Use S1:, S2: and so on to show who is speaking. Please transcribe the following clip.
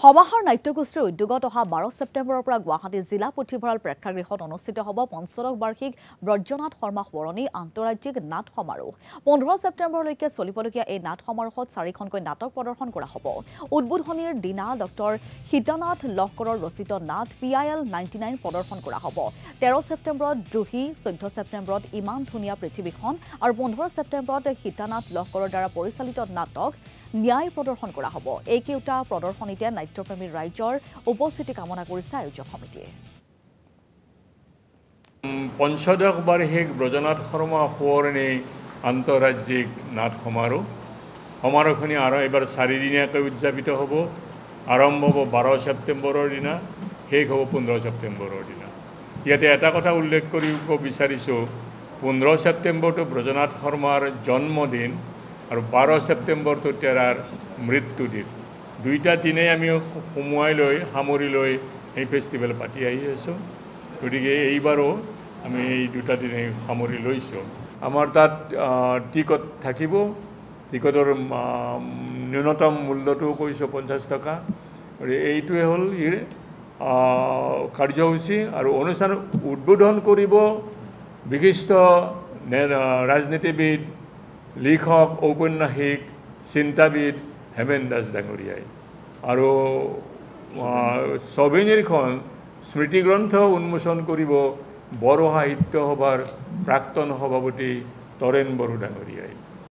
S1: সমাহাৰ নাট্যগোষ্ঠীৰ উদ্যোগত অহা 12 ছেপ্টেম্বৰৰ পৰা গুৱাহাটী জিলা পুথিভঁৰাল প্ৰেক্ষাগৃহত অনুষ্ঠিত হ'ব পঞ্চদশ বাৰ্ষিক ব্ৰজনাথ শৰ্মা সোঁৱৰণী আন্তঃৰাজ্যিক নাট সমাৰোহ। 15 ছেপ্টেম্বৰলৈকে চলিবলগীয়া এই নাট সমাৰোহত 4খনকৈ নাটক প্ৰদৰ্শন কৰা হ'ব। উদ্বোধনীৰ দিনা ডক্টৰ সীতানাথ লহকৰৰ ৰচিত নাট PIL 99 প্ৰদৰ্শন কৰা হ'ব। 13 ছেপ্টেম্বৰত দ্ৰোহী, 14 ছেপ্টেম্বৰত ইমান ধুনীয়া পৃথিৱীখন আৰু 15 ছেপ্টেম্বৰত সীতানাথ লহকৰৰ দ্বাৰা পৰিচালিত নাটক ন্যায় প্ৰদৰ্শন কৰা হ'ব। এইকেইটা প্ৰদৰ্শনীতে নাট্যপ্ৰেমী ৰাইজৰ উপস্থিতি কামনা কৰিছে আয়োজক সমিতিয়ে।
S2: পঞ্চদশ বাৰ্ষিক ব্ৰজনাথ শৰ্মা সোঁৱৰণী আন্তঃৰাজ্যিক নাট সমাৰোহ। সমাৰোহখিনি এবাৰ 4 দিনীয়াকৈ উদযাপিত হ'ব। আৰম্ভ হ'ব 12 ছেপ্টেম্বৰৰ দিনা, শেষ হ'ব 15 ছেপ্টেম্বৰৰ দিনা। ইয়াতে এটা কথা উল্লেখ কৰিব বিচাৰিছোঁ, 15 ছেপ্টেম্বৰটো ব্ৰজনাথ শৰ্মাৰ জন্মদিন আৰু 12 ছেপ্টেম্বৰটো তেৰাৰ মৃত্যুদিন। দুইটা দিনেই আমি সামৰি লৈ এই ফেষ্টিভেল পাতি আহি আছোঁ। গতিকে এইবাৰো আমি এই দুটা দিনেই সামৰি লৈছোঁ। আমাৰ তাত টিকট থাকিব। টিকটৰ ন্যূনতম মূল্যটোও কৈছোঁ 50 টকা। গতিকে এইটোৱে হ'ল কাৰ্যসূচী আৰু অনুষ্ঠান উদ্বোধন কৰিব বিশিষ্ট ৰাজনীতিবিদ, লিখক, ঔপন্যাসিক, চিন্তাবিদ হেমেন দাস ডাঙৰীয়াই। আৰু ছবিনিৰখন স্মৃতিগ্ৰন্থ উন্মোচন কৰিব বড়ো সাহিত্য সভাৰ প্ৰাক্তন সভাপতি তৰেণ বড়ো ডাঙৰীয়াই।